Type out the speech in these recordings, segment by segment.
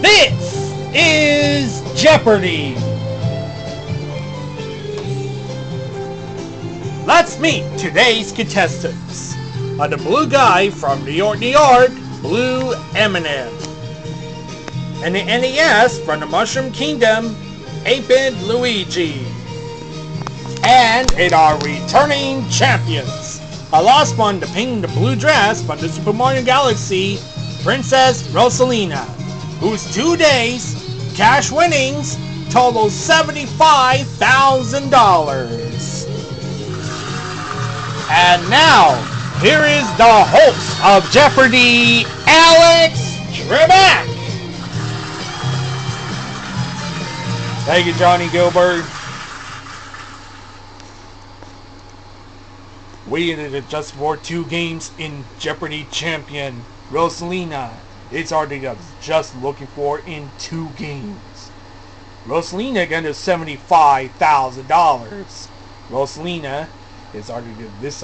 This is Jeopardy! Let's meet today's contestants. The blue guy from New York, Blue M&M. And the NES from the Mushroom Kingdom, 8-Bit Luigi. And in our returning champions, a lost one to ping the blue dress from the Super Mario Galaxy, Princess Rosalina, whose 2 days cash winnings total $75,000. And now, here is the host of Jeopardy, Alex Trebek. Thank you, Johnny Gilbert. We ended just for 2 games in Jeopardy champion Rosalina. It's already just looking for in 2 games. Rosalina again is $75,000. Rosalina is already this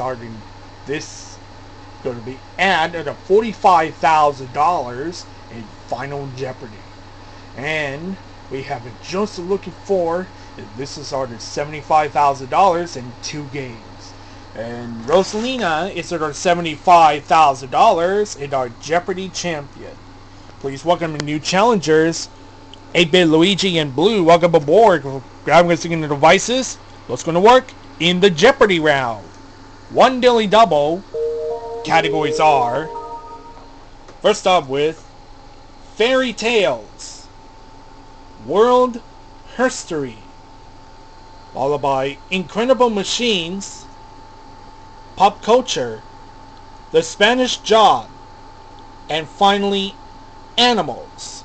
going to be added to $45,000 in Final Jeopardy. And we have been just looking for, this is already $75,000 in 2 games. And Rosalina is at our $75,000 in our Jeopardy champion. Please welcome the new challengers, 8-Bit Luigi and Blue. Welcome aboard. Grab and sing the devices. What's going to work in the Jeopardy round? 1 Dilly Double. Categories are, first up with Fairy Tales, World History, followed by Incredible Machines, Pop Culture, The Spanish Job, and finally, Animals.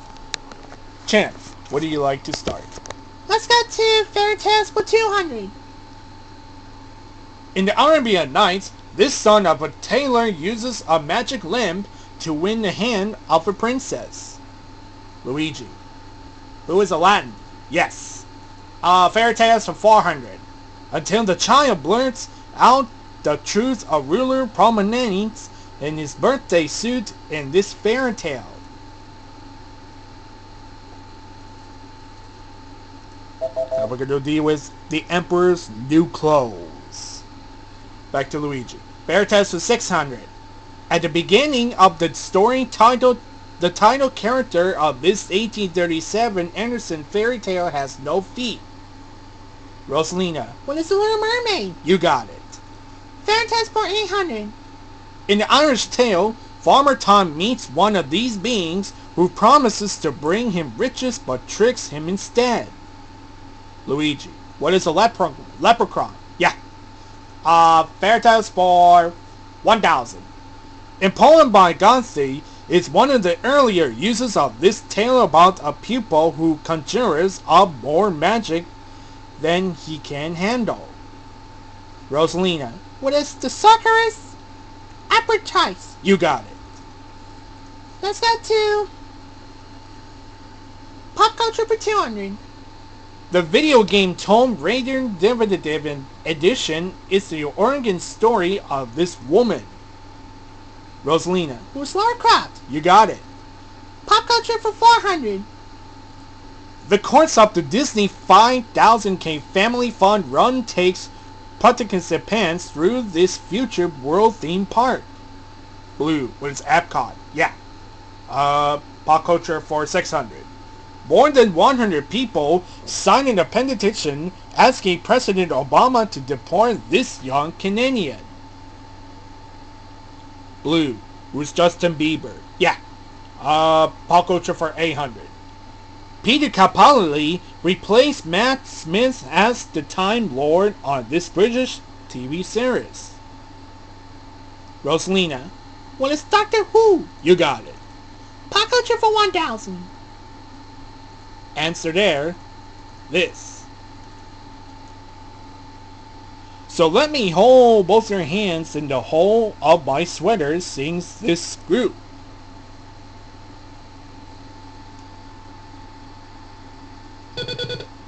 Champ, what do you like to start? Let's go to Fairy Tales for 200. In the Arabian Nights, this son of a tailor uses a magic lamp to win the hand of a princess. Luigi. Who is Aladdin? Yes. Fairy Tales for 400. Until the child blurts out the truth, a ruler promenades in his birthday suit in this fairy tale. Now we're going to deal with the Emperor's New Clothes. Back to Luigi. Fairy Tales for 600. At the beginning of the story titled, the title character of this 1837 Andersen fairy tale has no feet. Rosalina. What is the Little Mermaid? You got it. Fairy Tales for 800. In the Irish tale, Farmer Tom meets one of these beings who promises to bring him riches but tricks him instead. Luigi. What is a leprechaun? Yeah. Fairy Tales for 1000. In poem by Goethe, it's one of the earlier uses of this tale about a pupil who conjures up more magic than he can handle. Rosalina. What is the Sorcerer's Apprentice? You got it. Let's go to Pop Culture for 200. The video game Tomb Raider Definitive Edition is the origin story of this woman. Rosalina. Who's Lara Croft? You got it. Pop Culture for 400. The course of the Disney 5000K Family Fun Run takes participants through this future world theme park. Blue. What is Epcot? Yeah. Pop Culture for 600. More than 100 people signed a petition asking President Obama to deport this young Canadian. Blue. Who's Justin Bieber? Yeah. Pop Culture for 800. Peter Capaldi replaced Matt Smith as the Time Lord on this British TV series. Rosalina. What is Doctor Who? You got it. Pop Culture for 1000. Answer there. This. So let me hold both your hands in the hole of my sweater, sings this group.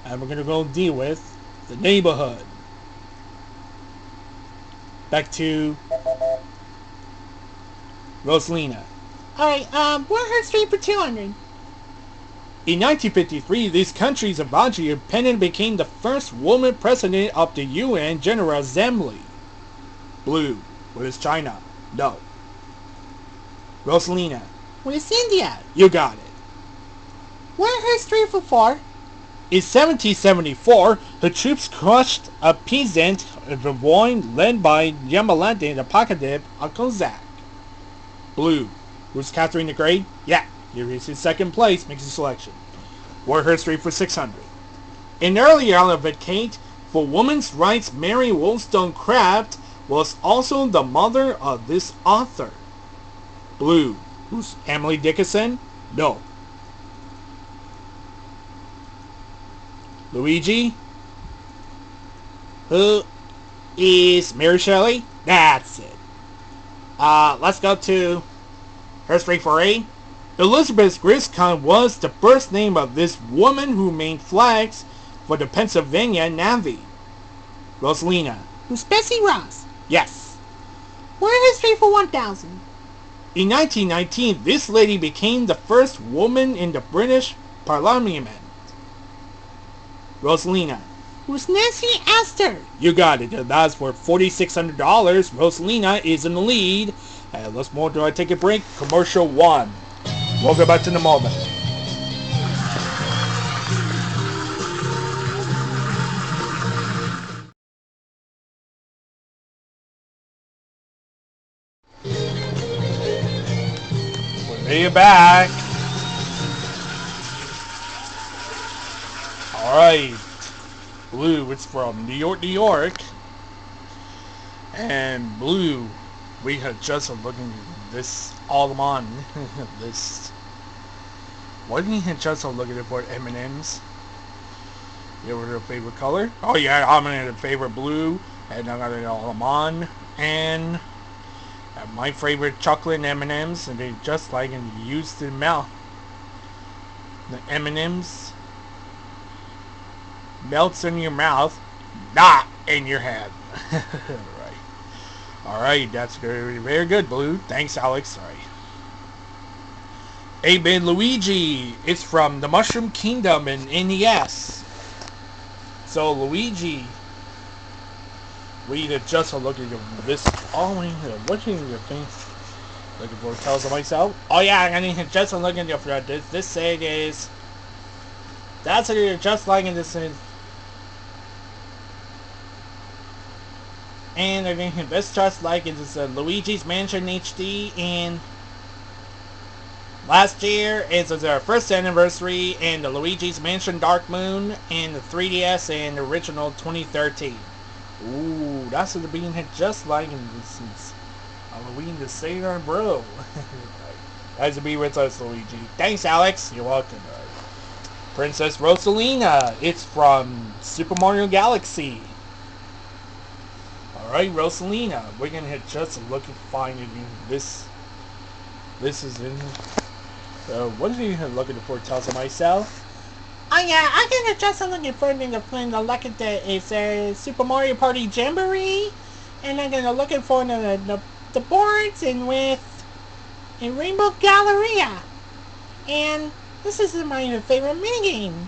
And we're going to go deal with the neighborhood. Back to Rosalina. Alright, World History for 200. In 1953, this country's voluntary independent became the first woman president of the UN General Assembly. Blue. What is China? No. Rosalina. What is India? You got it. What history for 4? In 1774, the troops crushed a peasant convoy led by Yamalante and the Pakadib of Kozak. Blue. Who's Catherine the Great? Yeah, here is his second place. Makes a selection. War history for 600. An early advocate for women's rights, Mary Wollstonecraft was also the mother of this author. Blue. Who's Emily Dickinson? No. Luigi? Who is Mary Shelley? That's it. Let's go to history for 8. Elizabeth Griscom was the first name of this woman who made flags for the Pennsylvania Navy. Rosalina. Who's Bessie Ross? Yes. What history for 1000? In 1919, this lady became the first woman in the British Parliament. Rosalina. Who's Nancy Astor? You got it. That's for $4,600. Rosalina is in the lead. And let's move to take a break. Commercial 1. We'll go back to the moment. We're back. Alright. Blue, it's from New York, New York. And Blue, we had just looking at this all-on list. What did you just looking for M&M's? Your favorite color? Oh yeah, I'm in the favorite blue, and I got it all on. And my favorite chocolate M&M's, and they just like and use the mouth. The M&M's melts in your mouth, not in your head. Alright, that's very, very good, Blue. Thanks, Alex. Sorry. 8-bit Luigi. It's from the Mushroom Kingdom in NES. So, Luigi, we need to just look at this. Oh, what do you think? Looking for tells of myself. Oh, yeah, I need to just look at this. This set is. That's what you're just like in this. And I think best just like it is Luigi's Mansion HD, and last year is their first anniversary, and the Luigi's Mansion Dark Moon, and the 3DS, and the original 2013. Ooh, that's what the being hit just like in this is Halloween the Sailor Bro. Nice to be with us, Luigi. Thanks, Alex. You're welcome. Princess Rosalina. It's from Super Mario Galaxy. Alright, Rosalina, we're gonna hit just a look and find it in this. This is in. So, what are you looking for? Tells of myself. Oh yeah, I can just looking for the look at it's a Super Mario Party Jamboree, and I'm gonna looking for the boards and with a Rainbow Galleria, and this is my favorite minigame.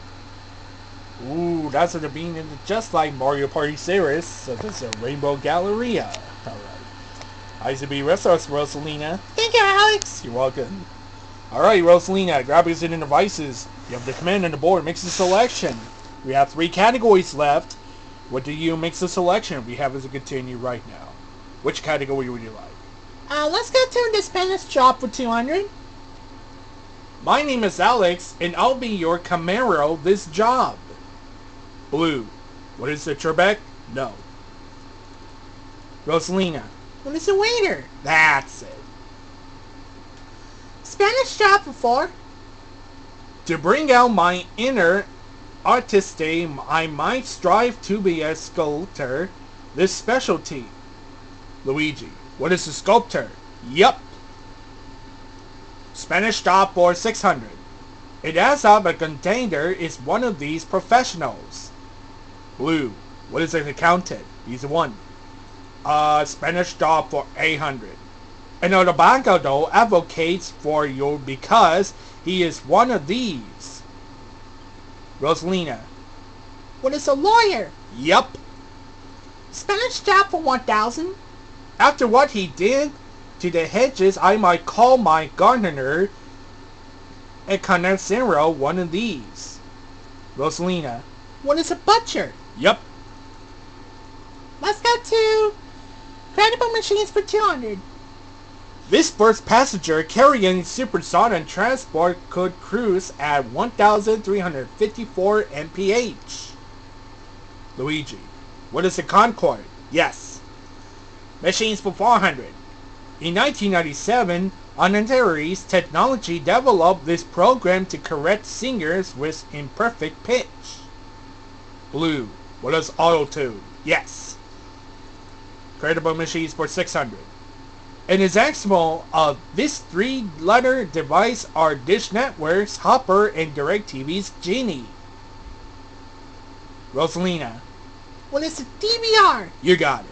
Ooh, that's what they're being in just like Mario Party series. So this is a Rainbow Galleria. Alright. Nice to be with us, Rosalina. Thank you, Alex. You're welcome. Alright, Rosalina, grab your hidden devices. You have the command on the board, makes a selection. We have 3 categories left. What do you makes a selection? We have as a continue right now. Which category would you like? Let's go to the Spanish shop for 200. My name is Alex, and I'll be your Camaro this job. Blue. What is it, Trebek? No. Rosalina. What is a waiter? That's it. Spanish shop for 4. To bring out my inner artiste, I might strive to be a sculptor. This specialty. Luigi. What is a sculptor? Yup. Spanish shop for 600. It adds up a container is one of these professionals. Blue. What is an accountant? He's the one. Spanish job for 800. And the banco though advocates for you because he is one of these. Rosalina. What is a lawyer? Yup. Spanish job for 1,000. After what he did to the hedges, I might call my gardener a connoisseur one of these. Rosalina. What is a butcher? Yup. Let's go to credible machines for 200. This first passenger carrying supersonic transport could cruise at 1,354 mph. Luigi. What is a Concorde? Yes. Machines for 400. In 1997, Ontario's technology developed this program to correct singers with imperfect pitch. Blue. What is auto-tune? Yes. Credible machines for 600. An example of this three-letter device are Dish Network's Hopper and DirecTV's Genie. Rosalina. What is a DVR? You got it.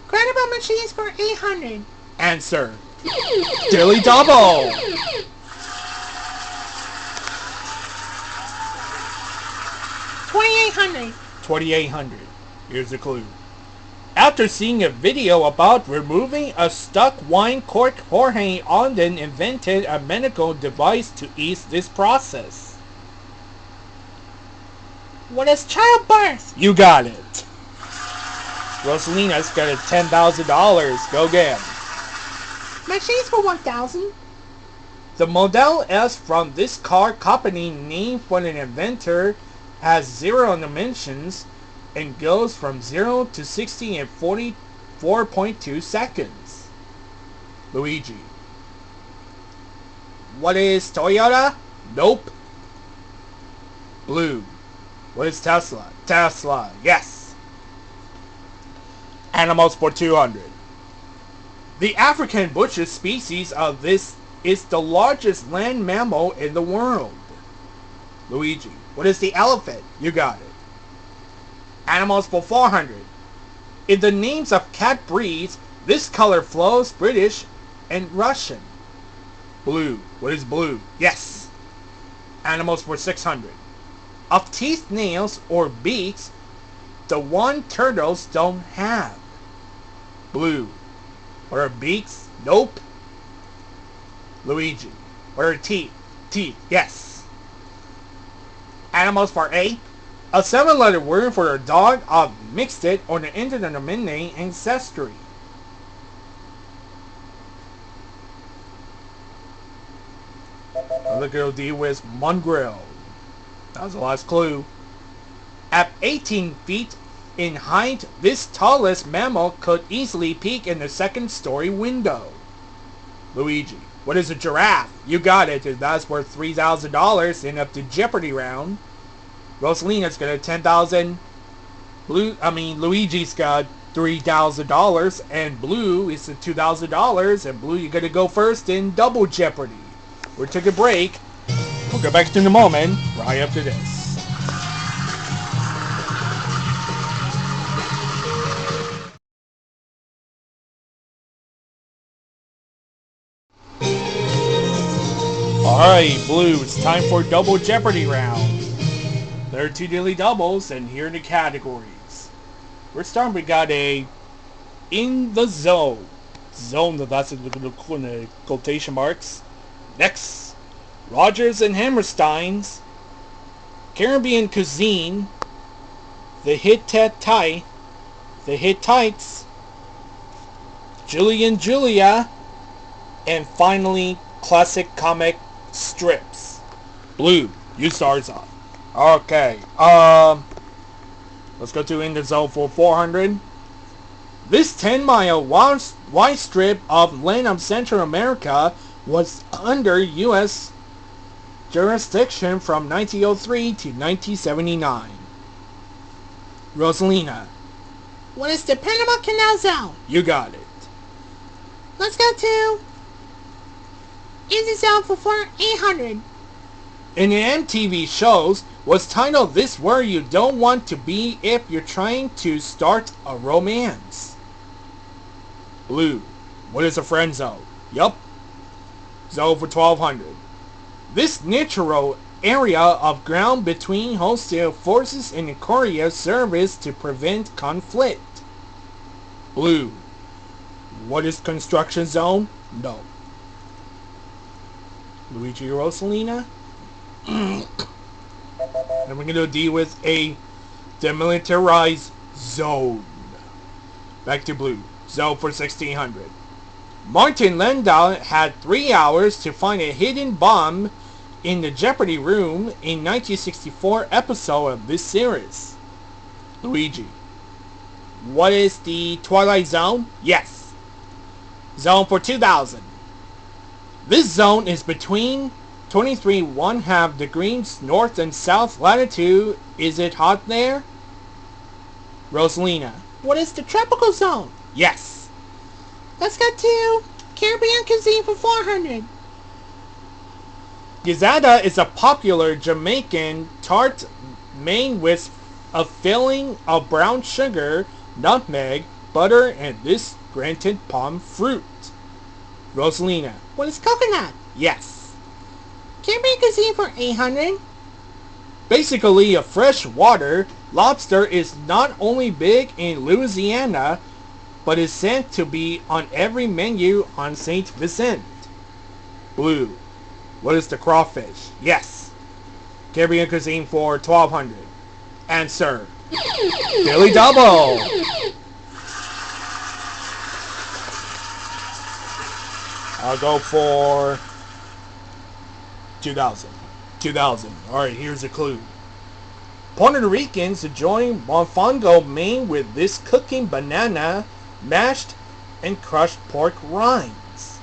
Credible machines for 800. Answer. Dilly Double. 2,800. 2,800. Here's the clue. After seeing a video about removing a stuck wine cork, Jorge Ondon invented a medical device to ease this process. What is childbirth? You got it. Rosalina's got a $10,000. Go again. Machines for 1,000. The Model S from this car company, named for an inventor, has 0 dimensions and goes from 0 to 60 in 44.2 seconds. Luigi. What is Toyota? Nope. Blue. What is Tesla? Tesla. Yes. Animals for 200. The African bushes species of this is the largest land mammal in the world. Luigi. What is the elephant? You got it. Animals for 400. In the names of cat breeds, this color flows British and Russian. Blue. What is blue? Yes. Animals for 600. Of teeth, nails, or beaks, the one turtles don't have. Blue. What are beaks? Nope. Luigi. What are teeth? Teeth. Yes. Animals for 8. A 7-letter word for a dog of mixed or the intermediate ancestry. Another girl deal with mongrel. That was the last clue. At 18 feet in height, this tallest mammal could easily peek in the second-story window. Luigi. What is a giraffe? You got it. That's worth $3,000 in up to Jeopardy round. Rosalina's got a $10,000. Luigi's got $3,000, and Blue is a $2,000. And Blue, you're gonna go first in double Jeopardy. We'll take a break. We'll go back to in a moment, right after this. Alright, Blue, it's time for double Jeopardy round. There are 2 daily doubles, and here are the categories. We're starting, we got a In the Zone. Zone, that's in the quotation marks. Next, Rogers and Hammerstein's Caribbean Cuisine, The Hittites, Julie and Julia, and finally, classic comic strips. Blue, you start off. Okay, let's go to In the Zone for 400. This 10-mile wide strip of land of Central America was under U.S. jurisdiction from 1903 to 1979. Rosalina. What is the Panama Canal Zone? You got it. Let's go to In the Zone for 800. In the MTV shows was titled This Where You Don't Want to Be If You're Trying to Start a Romance. Blue. What is a friend zone? Yup. Zone for 1200. This natural area of ground between hostile forces in Korea service to prevent conflict. Blue. What is construction zone? No. Luigi and Rosalina. And we're going to deal with a demilitarized zone. Back to blue. Zone for 1600. Martin Landau had 3 hours to find a hidden bomb in the Jeopardy room in 1964 episode of this series. Luigi. What is the Twilight Zone? Yes. Zone for 2000. This zone is between 23½ degrees north and south latitude. Is it hot there? Rosalina. What is the tropical zone? Yes. Let's go to Caribbean cuisine for 400. Gizzada is a popular Jamaican tart made with a filling of brown sugar, nutmeg, butter, and this granted palm fruit. Rosalina. What is coconut? Yes. Caribbean cuisine for 800. Basically a fresh water, lobster is not only big in Louisiana, but is said to be on every menu on St. Vincent. Blue. What is the crawfish? Yes. Caribbean cuisine for 1200. Answer. Billy Double. I'll go for 2000. 2000. Alright, here's a clue. Puerto Ricans enjoy mofongo made with this cooking banana, mashed and crushed pork rinds.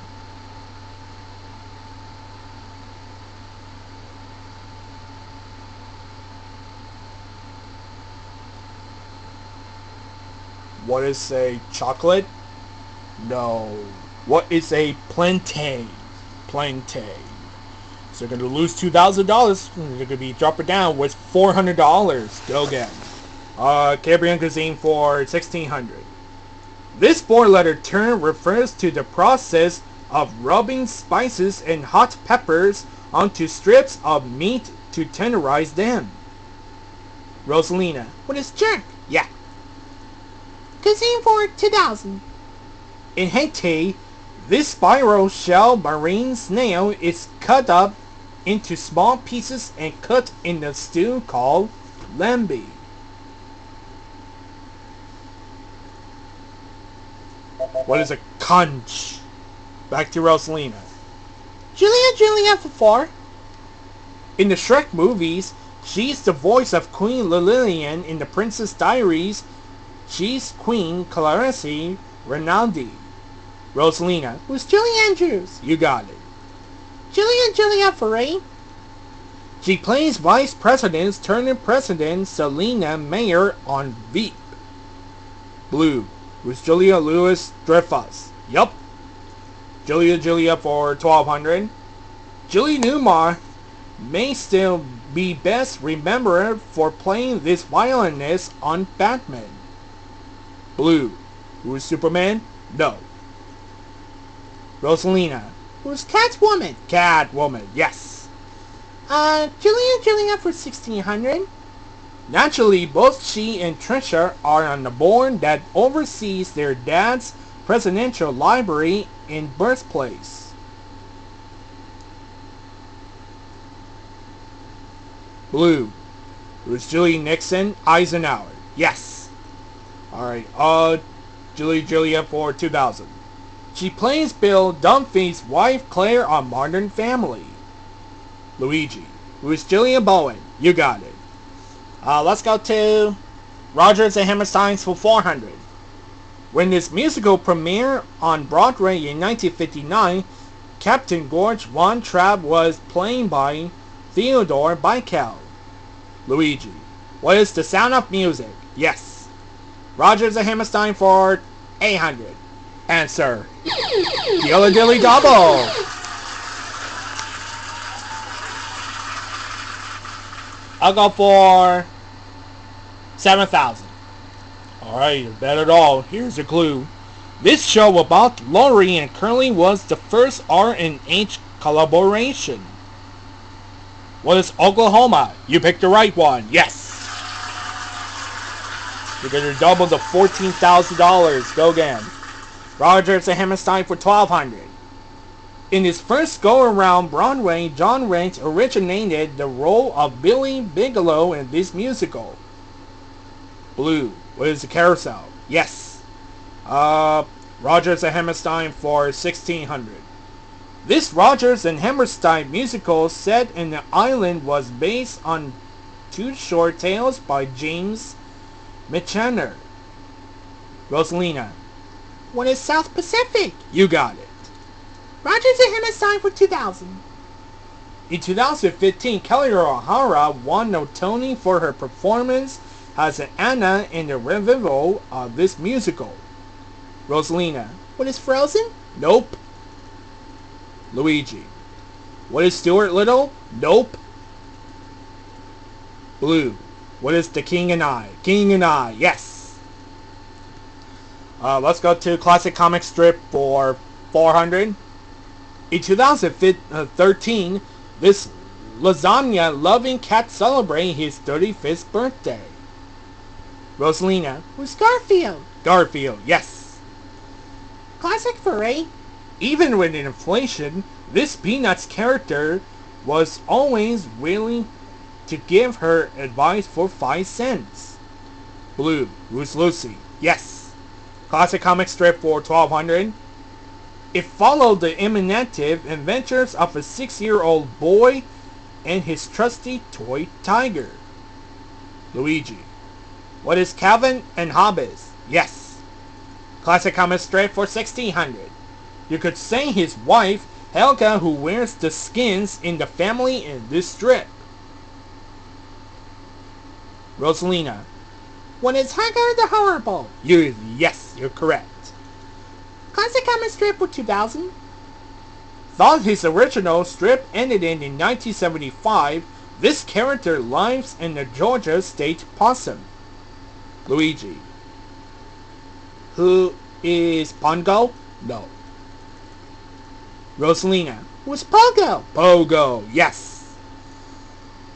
What is a chocolate? No. What is a plantain? Plantain. So you're going to lose $2,000. You're going to be dropping down with $400. Go again. Caribbean cuisine for 1600. This four-letter term refers to the process of rubbing spices and hot peppers onto strips of meat to tenderize them. Rosalina. What is jerk? Yeah. Cuisine for 2000. In Haiti, this spiral shell marine snail is cut up into small pieces and cooked in a stew called lambi. What is a conch? Back to Rosalina. Julia for 4. In the Shrek movies, she's the voice of Queen Lillian in the Princess Diaries. She's Queen Clarice Rinaldi. Rosalina. Who's Julie Andrews? You got it. Julia for 8. She plays Vice President turning President Selena Mayer on Veep. Blue. Who's Julia Louis Dreyfus? Yup. Julia for 1200. Julie Newmar may still be best remembered for playing this violinist on Batman. Blue. Who's Superman? No. Rosalina. Who's Catwoman? Catwoman, yes. Julia for 1600. Naturally, both she and Trisha are on the board that oversees their dad's presidential library in birthplace. Blue. Who's Julie Nixon? Eisenhower. Yes. Alright, Julia for 2000. She plays Bill Dunphy's wife Claire on Modern Family. Luigi. Who's Julia Bowen? You got it. Let's go to Rodgers and Hammerstein's for 400. When this musical premiered on Broadway in 1959, Captain George Von Trapp was played by Theodore Bikel. Luigi. What is the sound of music? Yes. Rodgers and Hammerstein for 800. Answer. Dilly Dilly Double. I'll go for 7,000. Alright, you bet it all. Here's a clue. This show about Laurie and Curly was the first R&H collaboration. What is Oklahoma? You picked the right one. Yes. You're going to double to $14,000. Go again. Rogers and Hammerstein for $1,200. In his first go-around Broadway, John Rent originated the role of Billy Bigelow in this musical. Blue. What is the carousel? Yes. Rogers and Hammerstein for $1,600. This Rogers and Hammerstein musical set in the island was based on two short tales by James Mitchener. Rosalina. What is South Pacific? You got it. Rogers and Hammerstein for $2,000. In 2015, Kelly O'Hara won a Tony for her performance as Anna in the revival of this musical. Rosalina. What is Frozen? Nope. Luigi. What is Stuart Little? Nope. Blue. What is The King and I? King and I, yes. Let's go to classic comic strip for $400. In 2013, this lasagna-loving cat celebrated his 35th birthday. Rosalina. Who's Garfield? Garfield, yes. Classic for $8. Even with inflation, this Peanuts character was always willing to give her advice for 5 cents. Blue. Who's Lucy? Yes. Classic comic strip for $1,200. It followed the imaginative adventures of a 6-year-old boy and his trusty toy tiger. Luigi. What is Calvin and Hobbes? Yes. Classic comic strip for $1,600. You could say his wife, Helga, who wears the skins in the family in this strip. Rosalina. What is Hagar the Horrible? Yes, you're correct. Classic comic strip for $2,000. Though his original strip ended in 1975, this character lives in the Georgia State Possum. Luigi. Who is Pongo? No. Rosalina. Who's Pogo? Pogo, yes.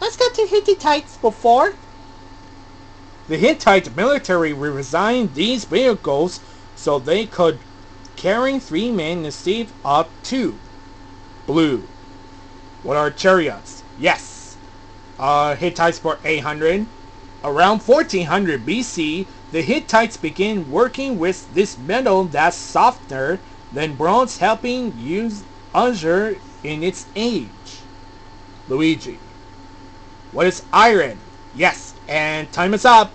Let's go to Hittites before. The Hittite military resigned these vehicles so they could carry 3 men instead of 2. Blue. What are chariots? Yes. Hittites for $800. Around 1400 BC, the Hittites began working with this metal that's softer than bronze, helping use usher in its age. Luigi. What is iron? Yes, and time is up.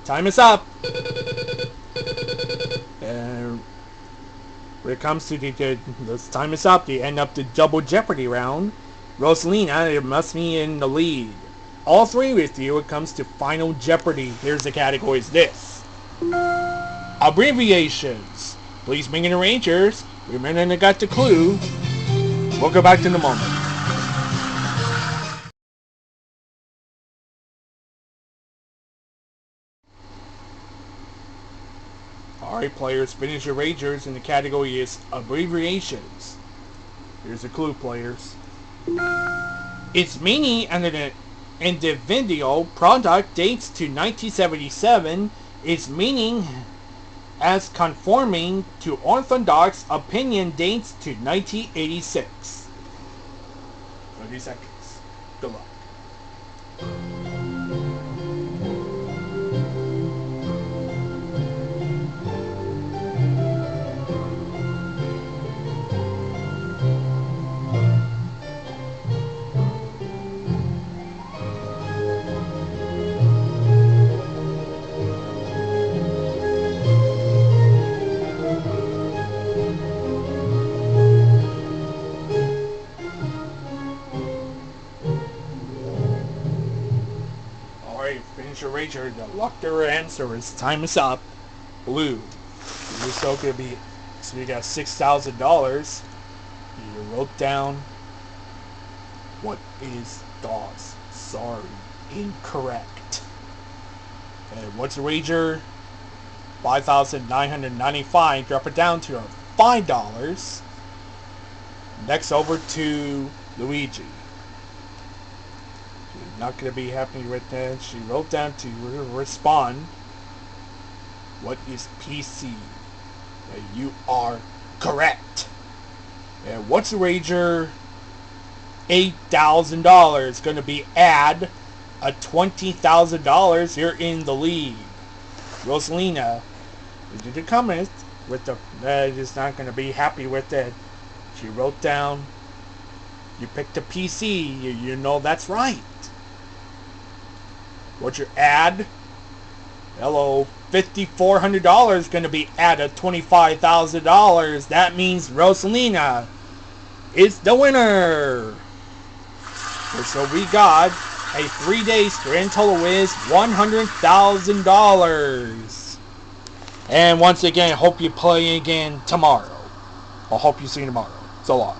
Time is up. And when it comes to this time is up, the end of the double Jeopardy round. Rosalina, it must be in the lead. All 3 with you, it comes to Final Jeopardy. Here's the categories this. Abbreviations. Please bring in the Rangers. Remember they got the clue. We'll go back to the moment. Alright players, finish your Rangers and the category is abbreviations. Here's a clue players. Its meaning under the individual product dates to 1977. Its meaning as conforming to orthodox opinion dates to 1986. 30 seconds. Good luck. Your Ranger, the lock their answer is time is up. Blue. You're so gonna be so you got $6,000. You wrote down what is DOS. Sorry. Incorrect. And what's the Ranger? $5,995. Drop it down to $5. Next over to Luigi. You're not going to be happy with that. She wrote down to respond. What is PC? You are correct. And what's the wager? $8,000. Going to be add a $20,000. You're in the lead. Rosalina, you did the comment with the is not going to be happy with it. She wrote down. You picked a PC. You know that's right. What's your ad? Hello, $5,400 going to be added $25,000. That means Rosalina is the winner. So we got a 3-day grand total is $100,000. And once again, hope you play again tomorrow. I'll hope you see you tomorrow. So long.